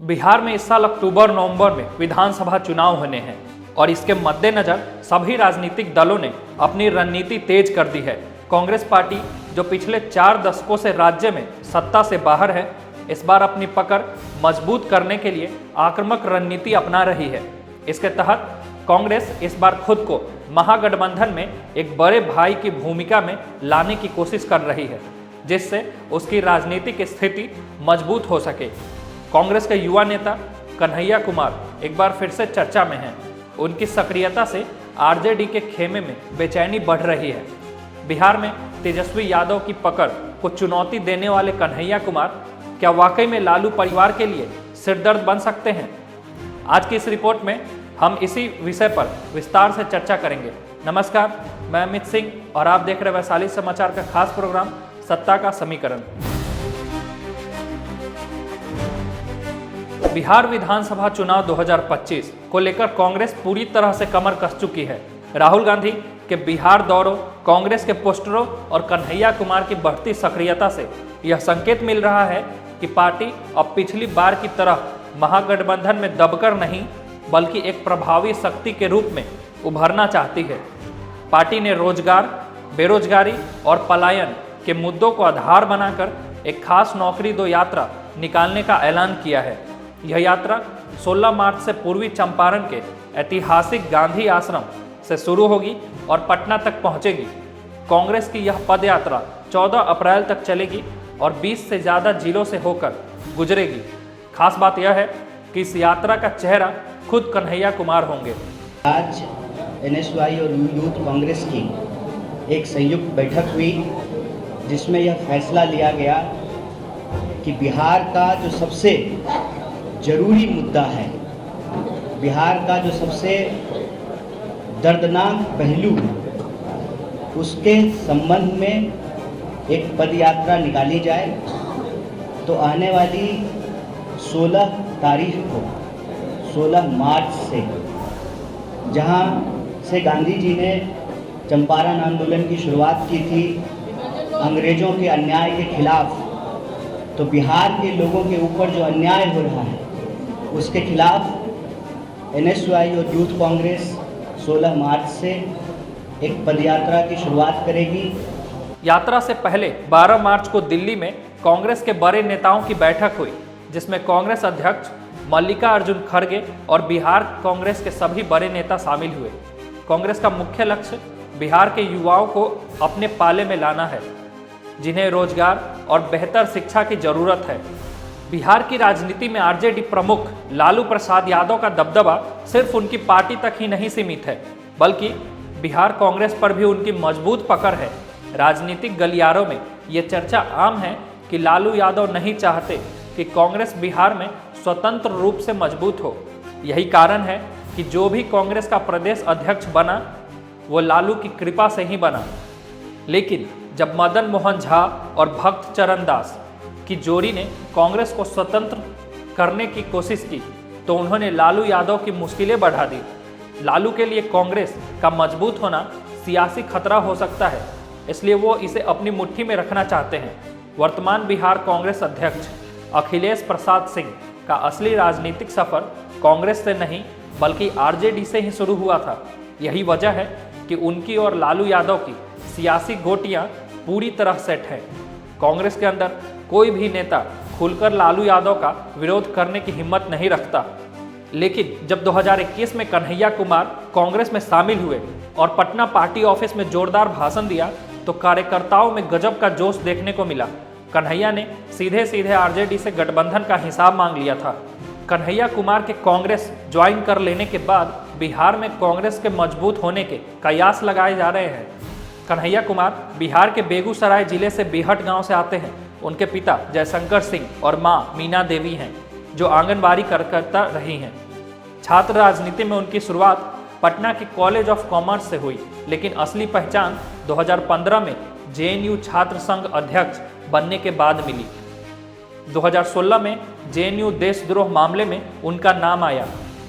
बिहार में इस साल अक्टूबर-नवंबर में विधानसभा चुनाव होने हैं और इसके मद्देनजर सभी राजनीतिक दलों ने अपनी रणनीति तेज कर दी है। कांग्रेस पार्टी जो पिछले 4 दशकों से राज्य में सत्ता से बाहर है, इस बार अपनी पकड़ मजबूत करने के लिए आक्रामक रणनीति अपना रही है। इसके तहत कांग्रेस इस बार खुद को महागठबंधन में एक बड़े भाई की भूमिका में लाने की कोशिश कर रही है, जिससे उसकी राजनीतिक स्थिति मजबूत हो सके। कांग्रेस के युवा नेता कन्हैया कुमार एक बार फिर से चर्चा में हैं। उनकी सक्रियता से आरजेडी के खेमे में बेचैनी बढ़ रही है। बिहार में तेजस्वी यादव की पकड़ को चुनौती देने वाले कन्हैया कुमार क्या वाकई में लालू परिवार के लिए सिरदर्द बन सकते हैं? आज की इस रिपोर्ट में हम इसी विषय पर विस्तार से चर्चा करेंगे। नमस्कार, मैं अमित सिंह और आप देख रहे हैं वैशाली समाचार का खास प्रोग्राम सत्ता का समीकरण। बिहार विधानसभा चुनाव 2025 को लेकर कांग्रेस पूरी तरह से कमर कस चुकी है। राहुल गांधी के बिहार दौरों, कांग्रेस के पोस्टरों और कन्हैया कुमार की बढ़ती सक्रियता से यह संकेत मिल रहा है कि पार्टी अब पिछली बार की तरह महागठबंधन में दबकर नहीं, बल्कि एक प्रभावी शक्ति के रूप में उभरना चाहती है। पार्टी ने रोजगार, बेरोजगारी और पलायन के मुद्दों को आधार बनाकर एक खास नौकरी दो यात्रा निकालने का ऐलान किया है। यह यात्रा 16 मार्च से पूर्वी चंपारण के ऐतिहासिक गांधी आश्रम से शुरू होगी और पटना तक पहुंचेगी। कांग्रेस की यह पद यात्रा 14 अप्रैल तक चलेगी और 20 से ज़्यादा जिलों से होकर गुजरेगी। खास बात यह है कि इस यात्रा का चेहरा खुद कन्हैया कुमार होंगे। आज एनएसवाई और यूथ कांग्रेस की एक संयुक्त बैठक हुई, जिसमें यह फैसला लिया गया कि बिहार का जो सबसे जरूरी मुद्दा है, बिहार का जो सबसे दर्दनाक पहलू, उसके संबंध में एक पदयात्रा निकाली जाए। तो आने वाली 16 तारीख को, 16 मार्च से, जहां से गांधी जी ने चंपारण आंदोलन की शुरुआत की थी अंग्रेज़ों के अन्याय के खिलाफ, तो बिहार के लोगों के ऊपर जो अन्याय हो रहा है उसके खिलाफ एनएसवाई और यूथ कांग्रेस 16 मार्च से एक पदयात्रा की शुरुआत करेगी। यात्रा से पहले 12 मार्च को दिल्ली में कांग्रेस के बड़े नेताओं की बैठक हुई, जिसमें कांग्रेस अध्यक्ष मल्लिकार्जुन खड़गे और बिहार कांग्रेस के सभी बड़े नेता शामिल हुए। कांग्रेस का मुख्य लक्ष्य बिहार के युवाओं को अपने पाले में लाना है, जिन्हें रोजगार और बेहतर शिक्षा की जरूरत है। बिहार की राजनीति में आरजेडी प्रमुख लालू प्रसाद यादव का दबदबा सिर्फ उनकी पार्टी तक ही नहीं सीमित है, बल्कि बिहार कांग्रेस पर भी उनकी मजबूत पकड़ है। राजनीतिक गलियारों में ये चर्चा आम है कि लालू यादव नहीं चाहते कि कांग्रेस बिहार में स्वतंत्र रूप से मजबूत हो। यही कारण है कि जो भी कांग्रेस का प्रदेश अध्यक्ष बना, वो लालू की कृपा से ही बना। लेकिन जब मदन मोहन झा और भक्त चरण दास की जोड़ी ने कांग्रेस को स्वतंत्र करने की कोशिश की, तो उन्होंने लालू यादव की मुश्किलें बढ़ा दी। लालू के लिए कांग्रेस का मजबूत होना सियासी खतरा हो सकता है, इसलिए वो इसे अपनी मुट्ठी में रखना चाहते हैं। वर्तमान बिहार कांग्रेस अध्यक्ष अखिलेश प्रसाद सिंह का असली राजनीतिक सफर कांग्रेस से नहीं, बल्कि आरजेडी से ही शुरू हुआ था। यही वजह है कि उनकी और लालू यादव की सियासी गोटियां पूरी तरह सेट है। कांग्रेस के अंदर कोई भी नेता खुलकर लालू यादव का विरोध करने की हिम्मत नहीं रखता। लेकिन जब 2021 में कन्हैया कुमार कांग्रेस में शामिल हुए और पटना पार्टी ऑफिस में जोरदार भाषण दिया, तो कार्यकर्ताओं में गजब का जोश देखने को मिला। कन्हैया ने सीधे सीधे आरजेडी से गठबंधन का हिसाब मांग लिया था। कन्हैया कुमार के कांग्रेस ज्वाइन कर लेने के बाद बिहार में कांग्रेस के मजबूत होने के कयास लगाए जा रहे हैं। कन्हैया कुमार बिहार के बेगूसराय जिले से बेहट गांव से आते हैं। उनके पिता जयशंकर सिंह और मां मीना देवी हैं, जो आंगनबाड़ी कार्यकर्ता रही हैं। छात्र राजनीति में उनकी शुरुआत पटना के कॉलेज ऑफ कॉमर्स से हुई, लेकिन असली पहचान 2015 में जेएनयू छात्र संघ अध्यक्ष बनने के बाद मिली। 2016 में जेएनयू देशद्रोह मामले में उनका नाम आया,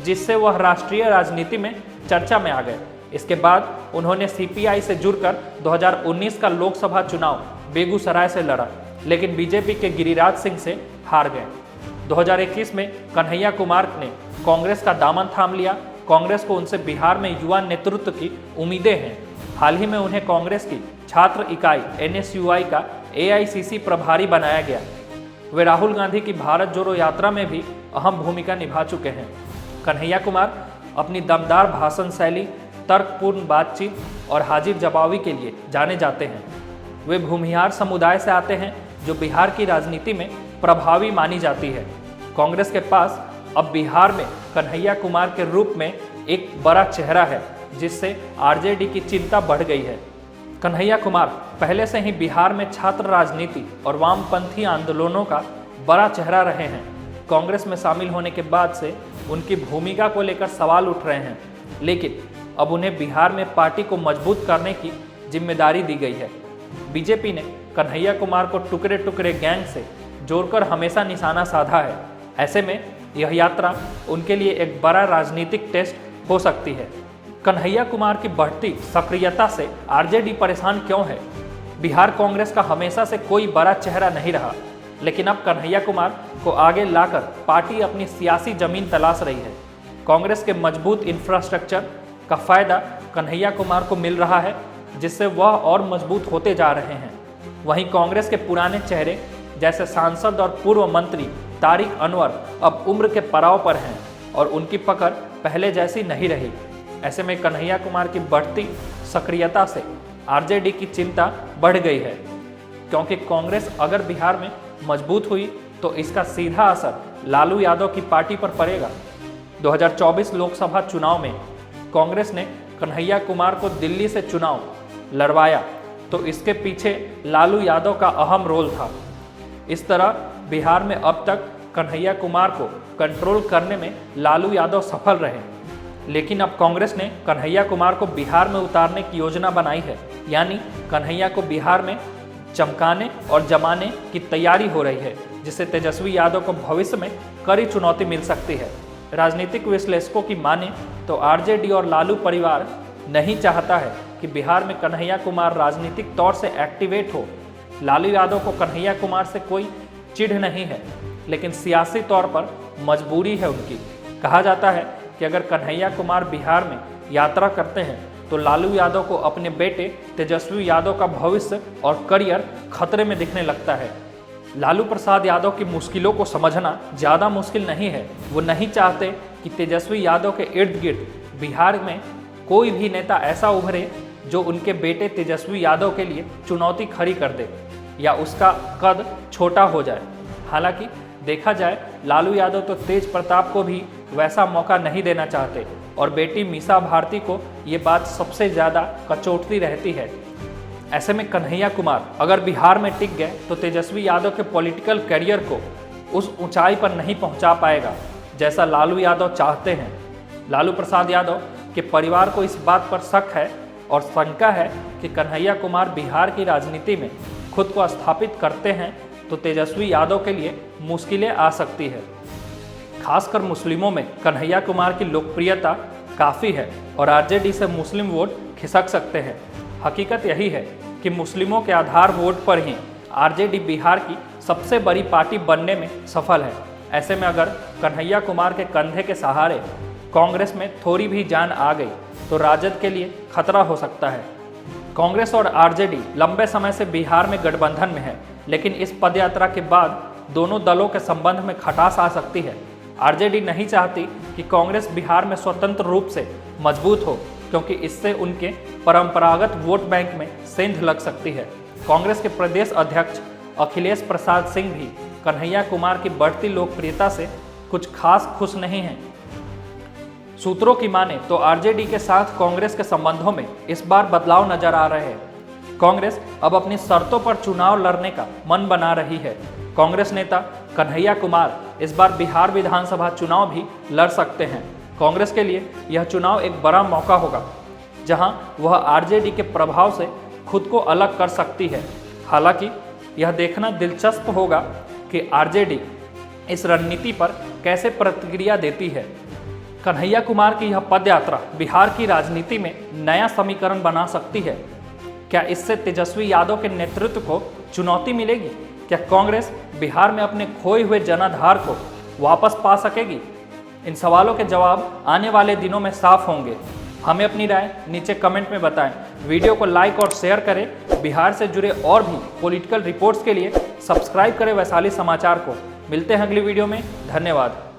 जिससे वह राष्ट्रीय राजनीति में चर्चा में आ गए। इसके बाद उन्होंने सीपीआई से जुड़कर 2019 का लोकसभा चुनाव बेगूसराय से लड़ा, लेकिन बीजेपी के गिरिराज सिंह से हार गए। 2021 में कन्हैया कुमार ने कांग्रेस का दामन थाम लिया। कांग्रेस को उनसे बिहार में युवा नेतृत्व की उम्मीदें हैं। हाल ही में उन्हें कांग्रेस की छात्र इकाई NSUI का AICC प्रभारी बनाया गया। वे राहुल गांधी की भारत जोड़ो यात्रा में भी अहम भूमिका निभा चुके हैं। कन्हैया कुमार अपनी दमदार भाषण शैली, तर्कपूर्ण बातचीत और हाजिर जवाबी के लिए जाने जाते हैं। वे भूमिहार समुदाय से आते हैं जो बिहार की राजनीति में प्रभावी मानी जाती है। कांग्रेस के पास अब बिहार में कन्हैया कुमार के रूप में एक बड़ा चेहरा है, जिससे RJD की चिंता बढ़ गई है। कन्हैया कुमार पहले से ही बिहार में छात्र राजनीति और वामपंथी आंदोलनों का बड़ा चेहरा रहे हैं। कांग्रेस में शामिल होने के बाद से उनकी भूमिका को लेकर सवाल उठ रहे हैं, लेकिन अब उन्हें बिहार में पार्टी को मजबूत करने की जिम्मेदारी दी गई है। बीजेपी ने कन्हैया कुमार को टुकड़े टुकड़े गैंग से जोड़कर हमेशा निशाना साधा है। ऐसे में यह यात्रा उनके लिए एक बड़ा राजनीतिक टेस्ट हो सकती है। कन्हैया कुमार की बढ़ती सक्रियता से RJD परेशान क्यों है? बिहार कांग्रेस का हमेशा से कोई बड़ा चेहरा नहीं रहा, लेकिन अब कन्हैया कुमार को आगे लाकर पार्टी अपनी सियासी जमीन तलाश रही है। कांग्रेस के मजबूत इंफ्रास्ट्रक्चर का फायदा कन्हैया कुमार को मिल रहा है, जिससे वह और मजबूत होते जा रहे हैं। वहीं कांग्रेस के पुराने चेहरे जैसे सांसद और पूर्व मंत्री तारिक अनवर अब उम्र के पड़ाव पर हैं और उनकी पकड़ पहले जैसी नहीं रही। ऐसे में कन्हैया कुमार की बढ़ती सक्रियता से RJD की चिंता बढ़ गई है, क्योंकि कांग्रेस अगर बिहार में मजबूत हुई तो इसका सीधा असर लालू यादव की पार्टी पर पड़ेगा। 2024 लोकसभा चुनाव में कांग्रेस ने कन्हैया कुमार को दिल्ली से चुनाव लड़वाया, तो इसके पीछे लालू यादव का अहम रोल था। इस तरह बिहार में अब तक कन्हैया कुमार को कंट्रोल करने में लालू यादव सफल रहे, लेकिन अब कांग्रेस ने कन्हैया कुमार को बिहार में उतारने की योजना बनाई है। यानी कन्हैया को बिहार में चमकाने और जमाने की तैयारी हो रही है, जिससे तेजस्वी यादव को भविष्य में कड़ी चुनौती मिल सकती है। राजनीतिक विश्लेषकों की माने तो RJD और लालू परिवार नहीं चाहता है कि बिहार में कन्हैया कुमार राजनीतिक तौर से एक्टिवेट हो। लालू यादव को कन्हैया कुमार से कोई चिढ़ नहीं है, लेकिन सियासी तौर पर मजबूरी है उनकी। कहा जाता है कि अगर कन्हैया कुमार बिहार में यात्रा करते हैं तो लालू यादव को अपने बेटे तेजस्वी यादव का भविष्य और करियर खतरे में दिखने लगता है। लालू प्रसाद यादव की मुश्किलों को समझना ज़्यादा मुश्किल नहीं है। वो नहीं चाहते कि तेजस्वी यादव के इर्द गिर्द बिहार में कोई भी नेता ऐसा उभरे जो उनके बेटे तेजस्वी यादव के लिए चुनौती खड़ी कर दे या उसका कद छोटा हो जाए। हालांकि देखा जाए लालू यादव तो तेज प्रताप को भी वैसा मौका नहीं देना चाहते और बेटी मीसा भारती को ये बात सबसे ज़्यादा कचोटती रहती है। ऐसे में कन्हैया कुमार अगर बिहार में टिक गए तो तेजस्वी यादव के पॉलिटिकल करियर को उस ऊंचाई पर नहीं पहुंचा पाएगा जैसा लालू यादव चाहते हैं। लालू प्रसाद यादव के परिवार को इस बात पर शक है और शंका है कि कन्हैया कुमार बिहार की राजनीति में खुद को स्थापित करते हैं तो तेजस्वी यादव के लिए मुश्किलें आ सकती है। खासकर मुस्लिमों में कन्हैया कुमार की लोकप्रियता काफ़ी है और RJD से मुस्लिम वोट खिसक सकते हैं। हकीकत यही है कि मुस्लिमों के आधार वोट पर ही RJD बिहार की सबसे बड़ी पार्टी बनने में सफल है। ऐसे में अगर कन्हैया कुमार के कंधे के सहारे कांग्रेस में थोड़ी भी जान आ गई तो राजद के लिए खतरा हो सकता है। कांग्रेस और RJD लंबे समय से बिहार में गठबंधन में है, लेकिन इस पदयात्रा के बाद दोनों दलों के संबंध में खटास आ सकती है। RJD नहीं चाहती कि कांग्रेस बिहार में स्वतंत्र रूप से मजबूत हो, क्योंकि इससे उनके परंपरागत वोट बैंक में सेंध लग सकती है। कांग्रेस के प्रदेश अध्यक्ष अखिलेश प्रसाद सिंह भी कन्हैया कुमार की बढ़ती लोकप्रियता से कुछ खास खुश नहीं हैं। सूत्रों की माने तो RJD के साथ कांग्रेस के संबंधों में इस बार बदलाव नजर आ रहे हैं। कांग्रेस अब अपनी शर्तों पर चुनाव लड़ने का मन बना रही है। कांग्रेस नेता कन्हैया कुमार इस बार बिहार विधानसभा चुनाव भी लड़ सकते हैं। कांग्रेस के लिए यह चुनाव एक बड़ा मौका होगा, जहां वह RJD के प्रभाव से खुद को अलग कर सकती है। हालांकि यह देखना दिलचस्प होगा कि RJD इस रणनीति पर कैसे प्रतिक्रिया देती है। कन्हैया कुमार की यह पदयात्रा बिहार की राजनीति में नया समीकरण बना सकती है। क्या इससे तेजस्वी यादव के नेतृत्व को चुनौती मिलेगी? क्या कांग्रेस बिहार में अपने खोए हुए जनाधार को वापस पा सकेगी? इन सवालों के जवाब आने वाले दिनों में साफ होंगे। हमें अपनी राय नीचे कमेंट में बताएं। वीडियो को लाइक और शेयर करें। बिहार से जुड़े और भी पॉलिटिकल रिपोर्ट्स के लिए सब्सक्राइब करें वैशाली समाचार को। मिलते हैं अगली वीडियो में। धन्यवाद।